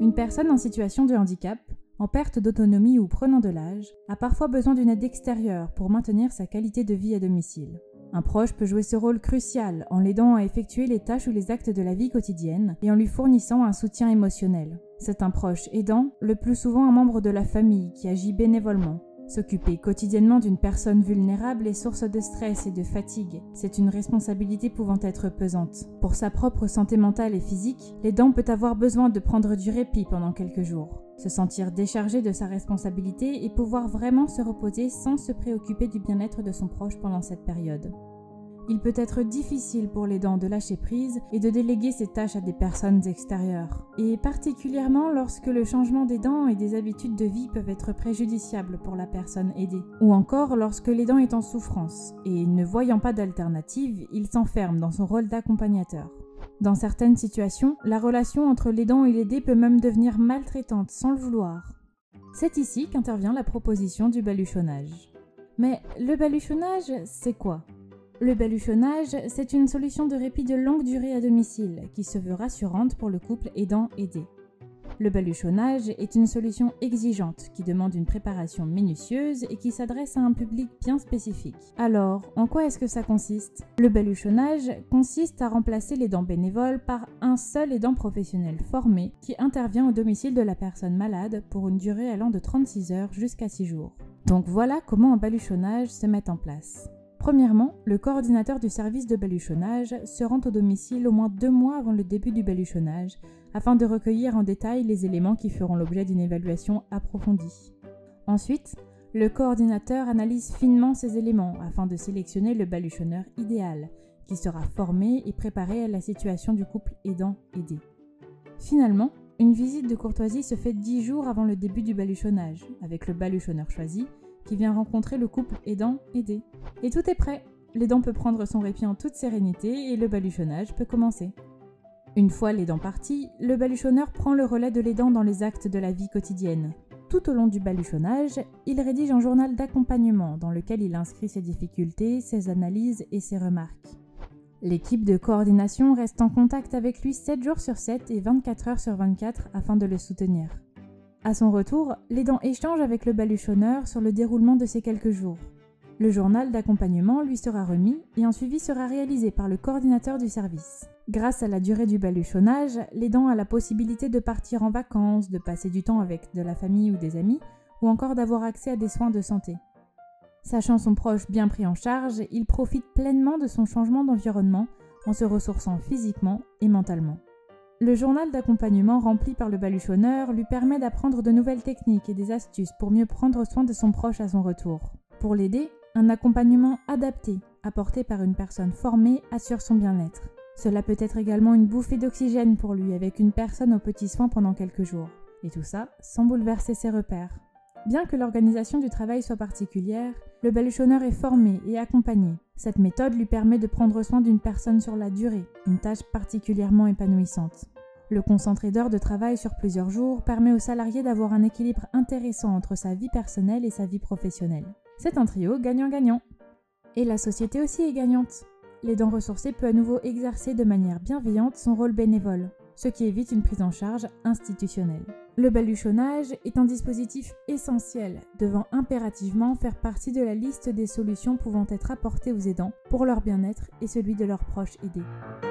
Une personne en situation de handicap, en perte d'autonomie ou prenant de l'âge, a parfois besoin d'une aide extérieure pour maintenir sa qualité de vie à domicile. Un proche peut jouer ce rôle crucial en l'aidant à effectuer les tâches ou les actes de la vie quotidienne et en lui fournissant un soutien émotionnel. C'est un proche aidant, le plus souvent un membre de la famille qui agit bénévolement. S'occuper quotidiennement d'une personne vulnérable est source de stress et de fatigue. C'est une responsabilité pouvant être pesante. Pour sa propre santé mentale et physique, l'aidant peut avoir besoin de prendre du répit pendant quelques jours, se sentir déchargé de sa responsabilité et pouvoir vraiment se reposer sans se préoccuper du bien-être de son proche pendant cette période. Il peut être difficile pour l'aidant de lâcher prise et de déléguer ses tâches à des personnes extérieures, et particulièrement lorsque le changement d'aidant et des habitudes de vie peuvent être préjudiciables pour la personne aidée, ou encore lorsque l'aidant est en souffrance, et ne voyant pas d'alternative, il s'enferme dans son rôle d'accompagnateur. Dans certaines situations, la relation entre l'aidant et l'aidé peut même devenir maltraitante sans le vouloir. C'est ici qu'intervient la proposition du baluchonnage. Mais le baluchonnage, c'est quoi ? Le baluchonnage, c'est une solution de répit de longue durée à domicile qui se veut rassurante pour le couple aidant-aidé. Le baluchonnage est une solution exigeante qui demande une préparation minutieuse et qui s'adresse à un public bien spécifique. Alors, en quoi est-ce que ça consiste ? Le baluchonnage consiste à remplacer l'aidant bénévole par un seul aidant professionnel formé qui intervient au domicile de la personne malade pour une durée allant de 36 heures jusqu'à 6 jours. Donc voilà comment un baluchonnage se met en place. Premièrement, le coordinateur du service de baluchonnage se rend au domicile au moins 2 mois avant le début du baluchonnage afin de recueillir en détail les éléments qui feront l'objet d'une évaluation approfondie. Ensuite, le coordinateur analyse finement ces éléments afin de sélectionner le baluchonneur idéal qui sera formé et préparé à la situation du couple aidant-aidé. Finalement, une visite de courtoisie se fait 10 jours avant le début du baluchonnage avec le baluchonneur choisi qui vient rencontrer le couple aidant-aidé. Et tout est prêt. L'aidant peut prendre son répit en toute sérénité et le baluchonnage peut commencer. Une fois l'aidant parti, le baluchonneur prend le relais de l'aidant dans les actes de la vie quotidienne. Tout au long du baluchonnage, il rédige un journal d'accompagnement dans lequel il inscrit ses difficultés, ses analyses et ses remarques. L'équipe de coordination reste en contact avec lui 7 jours sur 7 et 24 heures sur 24 afin de le soutenir. À son retour, l'aidant échange avec le baluchonneur sur le déroulement de ces quelques jours. Le journal d'accompagnement lui sera remis et un suivi sera réalisé par le coordinateur du service. Grâce à la durée du baluchonnage, l'aidant a la possibilité de partir en vacances, de passer du temps avec de la famille ou des amis, ou encore d'avoir accès à des soins de santé. Sachant son proche bien pris en charge, il profite pleinement de son changement d'environnement en se ressourçant physiquement et mentalement. Le journal d'accompagnement rempli par le baluchonneur lui permet d'apprendre de nouvelles techniques et des astuces pour mieux prendre soin de son proche à son retour. Pour l'aider, un accompagnement adapté, apporté par une personne formée, assure son bien-être. Cela peut être également une bouffée d'oxygène pour lui avec une personne aux petits soins pendant quelques jours. Et tout ça sans bouleverser ses repères. Bien que l'organisation du travail soit particulière, le baluchonneur est formé et accompagné. Cette méthode lui permet de prendre soin d'une personne sur la durée, une tâche particulièrement épanouissante. Le concentré d'heures de travail sur plusieurs jours permet au salarié d'avoir un équilibre intéressant entre sa vie personnelle et sa vie professionnelle. C'est un trio gagnant-gagnant. Et la société aussi est gagnante. L'aidant ressourcé peut à nouveau exercer de manière bienveillante son rôle bénévole, ce qui évite une prise en charge institutionnelle. Le baluchonnage est un dispositif essentiel, devant impérativement faire partie de la liste des solutions pouvant être apportées aux aidants pour leur bien-être et celui de leurs proches aidés.